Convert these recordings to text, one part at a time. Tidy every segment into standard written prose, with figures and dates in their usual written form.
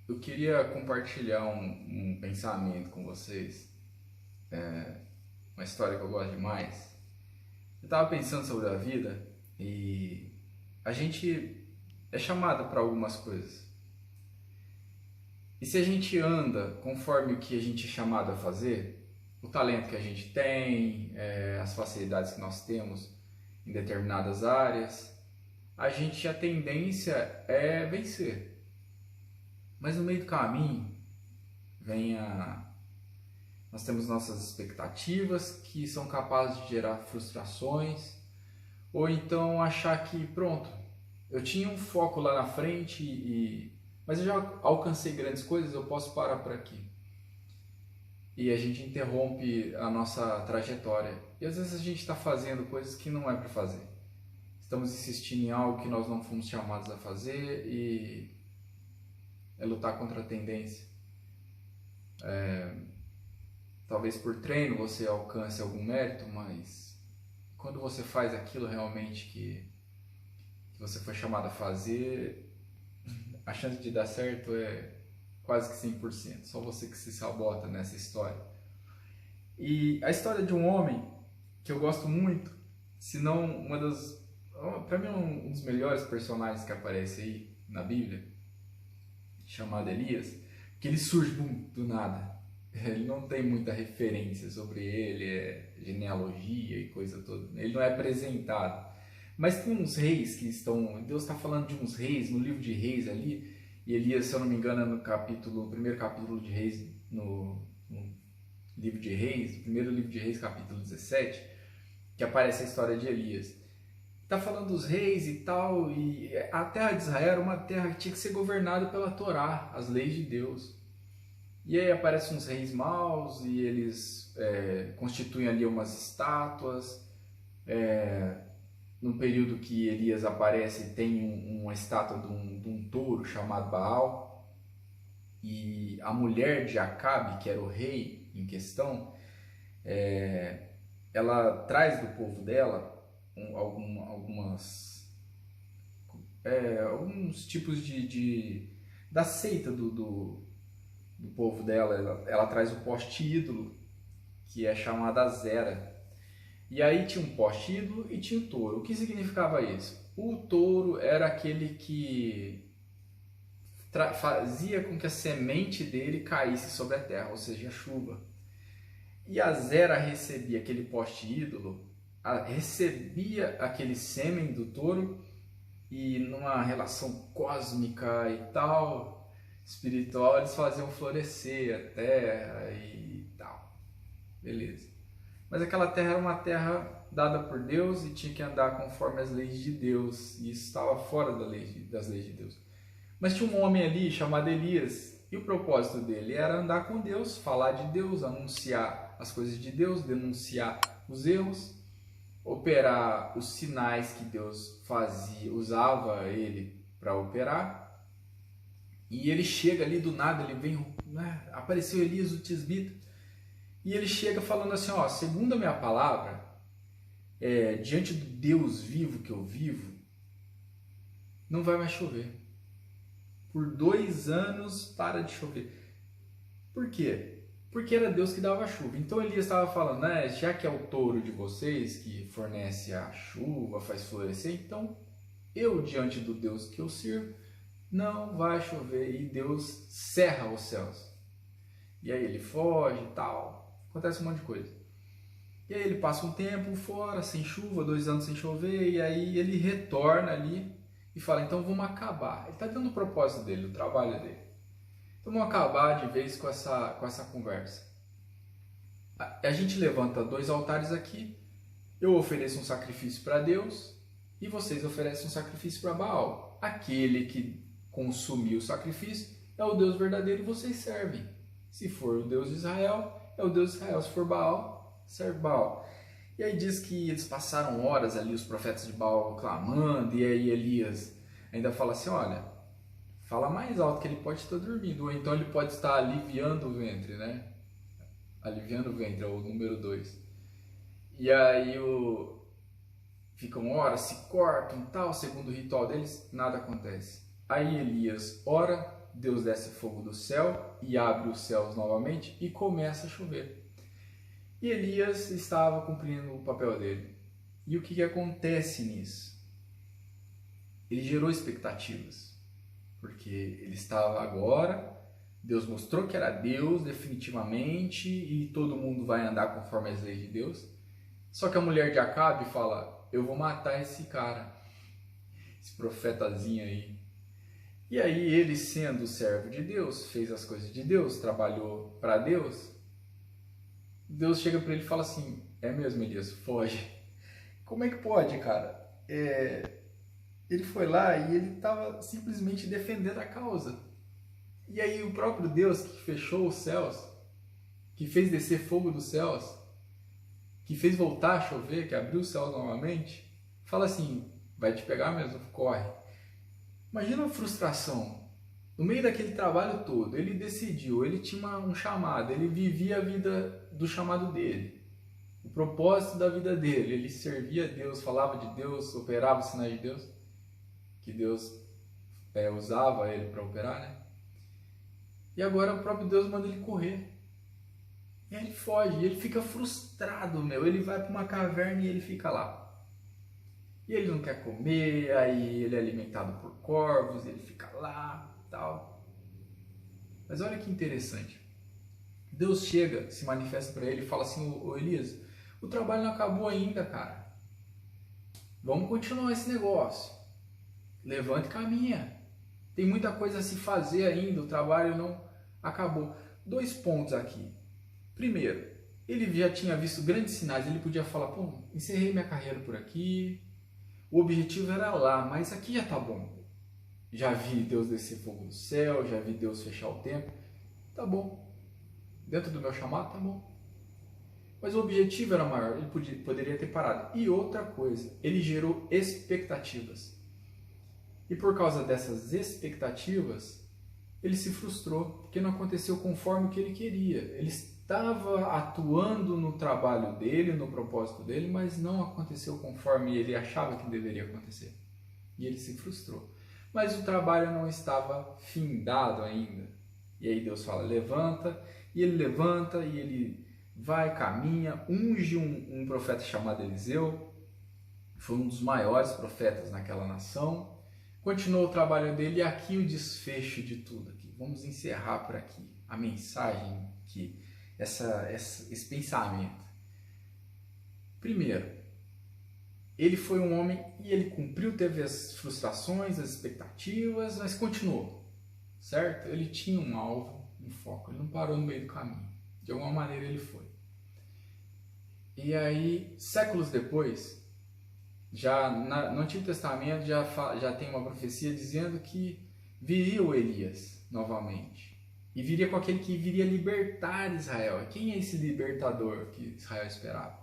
Eu queria compartilhar um pensamento com vocês, uma história que eu gosto demais. Eu estava pensando sobre a vida e a gente é chamado para algumas coisas. E se a gente anda conforme o que a gente é chamado a fazer, o talento que a gente tem, as facilidades que nós temos em determinadas áreas, a tendência é vencer. Mas no meio do caminho, vem a nós temos nossas expectativas que são capazes de gerar frustrações, ou então achar que pronto, eu tinha um foco lá na frente mas eu já alcancei grandes coisas, eu posso parar por aqui. E a gente interrompe a nossa trajetória. E às vezes a gente está fazendo coisas que não é para fazer. Estamos insistindo em algo que nós não fomos chamados a fazer e é lutar contra a tendência. Talvez por treino você alcance algum mérito, mas quando você faz aquilo realmente que você foi chamado a fazer, a chance de dar certo é quase que 100%. Só você que se sabota nessa história. E a história de um homem que eu gosto muito, se não uma das... Para mim um dos melhores personagens que aparece aí na Bíblia, chamado Elias, que ele surge do nada. Ele não tem muita referência sobre ele, genealogia e coisa toda. Ele não é apresentado. Mas tem uns reis que estão... Deus está falando de uns reis no livro de Reis ali. E Elias, se eu não me engano, é no primeiro capítulo de Reis, no livro de Reis, primeiro livro de Reis, capítulo 17, que aparece a história de Elias. Está falando dos reis e tal, e a terra de Israel era uma terra que tinha que ser governada pela Torá, as leis de Deus. E aí aparecem uns reis maus e eles constituem ali umas estátuas. No período que Elias aparece, tem uma estátua de um touro chamado Baal. E a mulher de Acabe, que era o rei em questão, ela traz do povo dela alguns tipos da seita do povo dela. Ela traz o poste ídolo, que é chamado Azera. E aí tinha um poste ídolo e tinha o touro. O que significava isso? O touro era aquele que fazia com que a semente dele caísse sobre a terra, ou seja, a chuva. E a Azera recebia aquele poste ídolo, recebia aquele sêmen do touro e numa relação cósmica e tal, espiritual, eles faziam florescer a terra e tal. Beleza. Mas aquela terra era uma terra dada por Deus e tinha que andar conforme as leis de Deus. E isso estava fora das leis de Deus. Mas tinha um homem ali chamado Elias. E o propósito dele era andar com Deus, falar de Deus, anunciar as coisas de Deus, denunciar os erros, operar os sinais que Deus usava ele para operar. E ele chega ali do nada, ele vem, né? Apareceu Elias, o tisbita. E ele chega falando assim, ó, segundo a minha palavra, diante do Deus vivo que eu vivo, não vai mais chover. Por 2 anos para de chover. Por quê? Porque era Deus que dava a chuva. Então Elias estava falando, né, já que é o touro de vocês que fornece a chuva, faz florescer, então eu, diante do Deus que eu sirvo, não vai chover. E Deus cerra os céus. E aí ele foge e tal. Acontece um monte de coisa. E aí ele passa um tempo fora, sem chuva, 2 anos sem chover, e aí ele retorna ali e fala, então vamos acabar. Ele está dando o propósito dele, o trabalho dele. Então vamos acabar de vez com essa conversa. A gente levanta 2 altares aqui, eu ofereço um sacrifício para Deus e vocês oferecem um sacrifício para Baal. Aquele que consumiu o sacrifício é o Deus verdadeiro e vocês servem. Se for o Deus de Israel, é o Deus de Israel. Se for Baal, serve Baal. E aí diz que eles passaram horas ali, os profetas de Baal clamando, e aí Elias ainda fala assim, olha, fala mais alto que ele pode estar dormindo, ou então ele pode estar aliviando o ventre, né? Aliviando o ventre, é o número 2. E aí ficam horas, se cortam e tal, segundo o ritual deles, nada acontece. Aí Elias ora Deus desce fogo do céu e abre os céus novamente e começa a chover. E Elias estava cumprindo o papel dele. E o que acontece nisso? Ele gerou expectativas, porque ele estava agora, Deus mostrou que era Deus definitivamente e todo mundo vai andar conforme as leis de Deus. Só que a mulher de Acabe fala, eu vou matar esse cara, esse profetazinho aí. E aí ele, sendo servo de Deus, fez as coisas de Deus, trabalhou para Deus. Deus chega para ele e fala assim, é mesmo, Elias, foge. Como é que pode, cara? Ele foi lá e ele estava simplesmente defendendo a causa. E aí o próprio Deus que fechou os céus, que fez descer fogo dos céus, que fez voltar a chover, que abriu os céus novamente, fala assim, vai te pegar mesmo, corre. Imagina a frustração. No meio daquele trabalho todo, ele decidiu, ele tinha um chamado, ele vivia a vida do chamado dele. O propósito da vida dele, ele servia a Deus, falava de Deus, operava os sinais de Deus, que Deus usava ele para operar, né? E agora o próprio Deus manda ele correr. E aí ele foge, ele fica frustrado, meu. Ele vai para uma caverna e ele fica lá. E ele não quer comer, aí ele é alimentado por corvos, ele fica lá e tal. Mas olha que interessante. Deus chega, se manifesta para ele e fala assim, ô Elias, o trabalho não acabou ainda, cara. Vamos continuar esse negócio. Levanta e caminha. Tem muita coisa a se fazer ainda, o trabalho não acabou. 2 pontos aqui. Primeiro, ele já tinha visto grandes sinais, ele podia falar, pô, encerrei minha carreira por aqui, o objetivo era lá, mas aqui já tá bom. Já vi Deus descer fogo do céu, já vi Deus fechar o tempo, tá bom. Dentro do meu chamado, tá bom. Mas o objetivo era maior, ele poderia ter parado. E outra coisa, ele gerou expectativas. E por causa dessas expectativas, ele se frustrou, porque não aconteceu conforme o que ele queria. Ele estava atuando no trabalho dele, no propósito dele, mas não aconteceu conforme ele achava que deveria acontecer. E ele se frustrou. Mas o trabalho não estava findado ainda. E aí Deus fala, levanta, e ele levanta, e ele vai, caminha, unge um profeta chamado Eliseu, foi um dos maiores profetas naquela nação. Continuou o trabalho dele e aqui o desfecho de tudo. Aqui. Vamos encerrar por aqui a mensagem, que esse pensamento. Primeiro, ele foi um homem e ele cumpriu, teve as frustrações, as expectativas, mas continuou, certo? Ele tinha um alvo, um foco, ele não parou no meio do caminho. De alguma maneira ele foi. E aí, séculos depois, já no Antigo Testamento já tem uma profecia dizendo que viria o Elias novamente. E viria com aquele que viria libertar Israel. Quem é esse libertador que Israel esperava?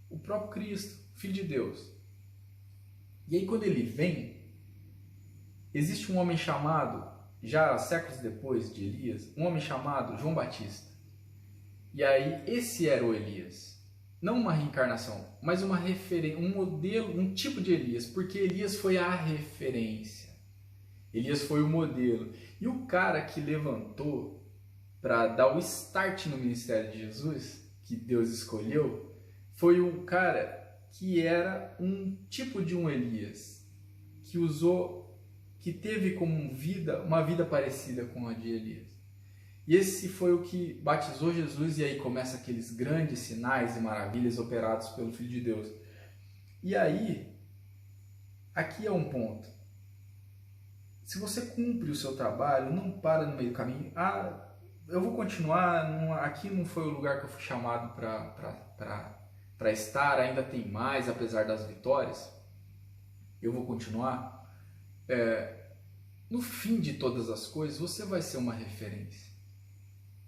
O próprio Cristo, Filho de Deus. E aí quando ele vem, existe um homem chamado, já séculos depois de Elias, um homem chamado João Batista. E aí esse era o Elias. Não uma reencarnação, mas uma referência, um modelo, um tipo de Elias, porque Elias foi a referência. Elias foi o modelo. E o cara que levantou para dar o start no ministério de Jesus, que Deus escolheu, foi um cara que era um tipo de um Elias, que teve como vida, uma vida parecida com a de Elias. E esse foi o que batizou Jesus, e aí começa aqueles grandes sinais e maravilhas operados pelo Filho de Deus. E aí, aqui é um ponto. Se você cumpre o seu trabalho, não para no meio do caminho. Eu vou continuar, aqui não foi o lugar que eu fui chamado para estar, ainda tem mais, apesar das vitórias. Eu vou continuar. No fim de todas as coisas, você vai ser uma referência.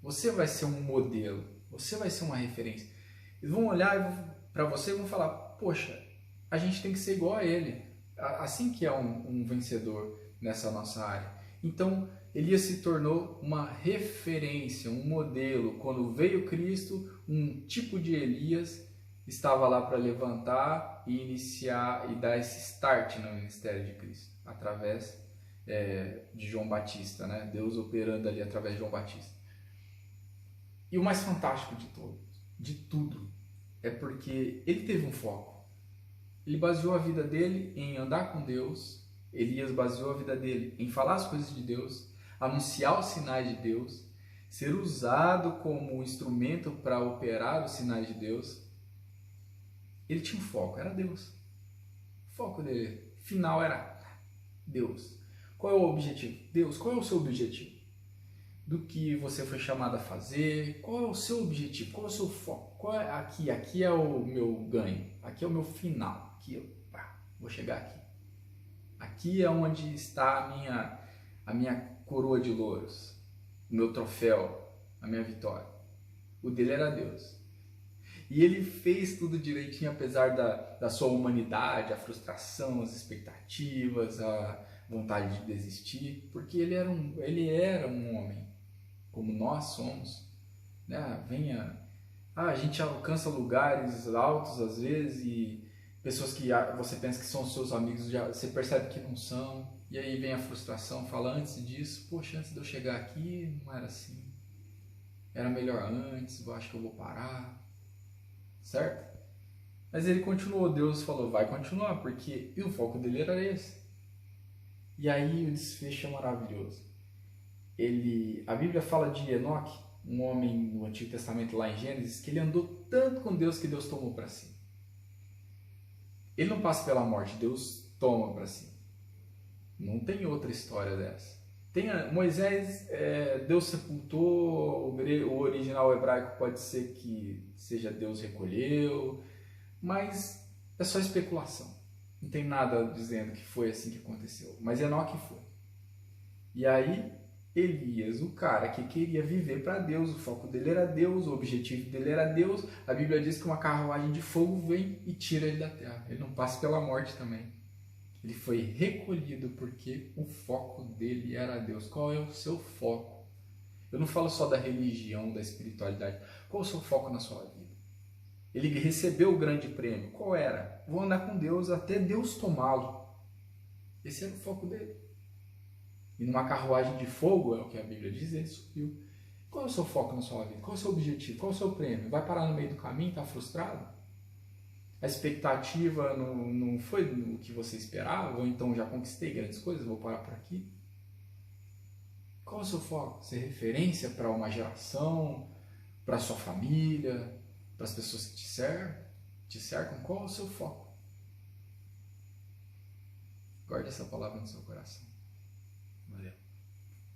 Você vai ser um modelo, você vai ser uma referência. Eles vão olhar para você e vão falar, poxa, a gente tem que ser igual a ele. Assim que é um vencedor nessa nossa área. Então, Elias se tornou uma referência, um modelo. Quando veio Cristo, um tipo de Elias estava lá para levantar e iniciar e dar esse start no ministério de Cristo, através de João Batista, né? Deus operando ali através de João Batista. E o mais fantástico de tudo, é porque ele teve um foco. Ele baseou a vida dele em andar com Deus. Elias baseou a vida dele em falar as coisas de Deus, anunciar os sinais de Deus, ser usado como instrumento para operar os sinais de Deus. Ele tinha um foco, era Deus. O foco dele final era Deus. Qual é o objetivo? Deus, qual é o seu objetivo? Do que você foi chamado a fazer? Qual é o seu objetivo? Qual é o seu foco? Qual é aqui é o meu ganho, aqui é o meu final, aqui eu vou chegar aqui. Aqui é onde está a minha coroa de louros, o meu troféu, a minha vitória. O dele era Deus. E ele fez tudo direitinho, apesar da sua humanidade, a frustração, as expectativas, a vontade de desistir, porque ele era um homem, como nós somos. Né? A gente alcança lugares altos às vezes e pessoas que você pensa que são seus amigos, você percebe que não são, e aí vem a frustração, fala antes disso, poxa, antes de eu chegar aqui não era assim, era melhor antes, eu acho que eu vou parar, certo? Mas ele continuou, Deus falou, vai continuar, porque o foco dele era esse. E aí o desfecho é maravilhoso. A Bíblia fala de Enoque, um homem no Antigo Testamento lá em Gênesis, que ele andou tanto com Deus que Deus tomou para si. Ele não passa pela morte, Deus toma para si. Não tem outra história dessa. Moisés, Deus sepultou, o original hebraico pode ser que seja Deus recolheu, mas é só especulação. Não tem nada dizendo que foi assim que aconteceu, mas Enoque foi. E aí, Elias, o cara que queria viver para Deus, o foco dele era Deus, o objetivo dele era Deus, a Bíblia diz que uma carruagem de fogo vem e tira ele da terra. Ele não passa pela morte também. Ele foi recolhido porque o foco dele era Deus. Qual é o seu foco? Eu não falo só da religião, da espiritualidade. Qual é o seu foco na sua vida? Ele recebeu o grande prêmio. Qual era? Vou andar com Deus até Deus tomá-lo. Esse era o foco dele. E numa carruagem de fogo, é o que a Bíblia diz, ele subiu. Qual é o seu foco na sua vida? Qual é o seu objetivo? Qual é o seu prêmio? Vai parar no meio do caminho, está frustrado? A expectativa não foi o que você esperava, ou então já conquistei grandes coisas, vou parar por aqui. Qual é o seu foco? Ser referência para uma geração, para a sua família, para as pessoas que te cercam? Qual é o seu foco? Guarde essa palavra no seu coração. Valeu.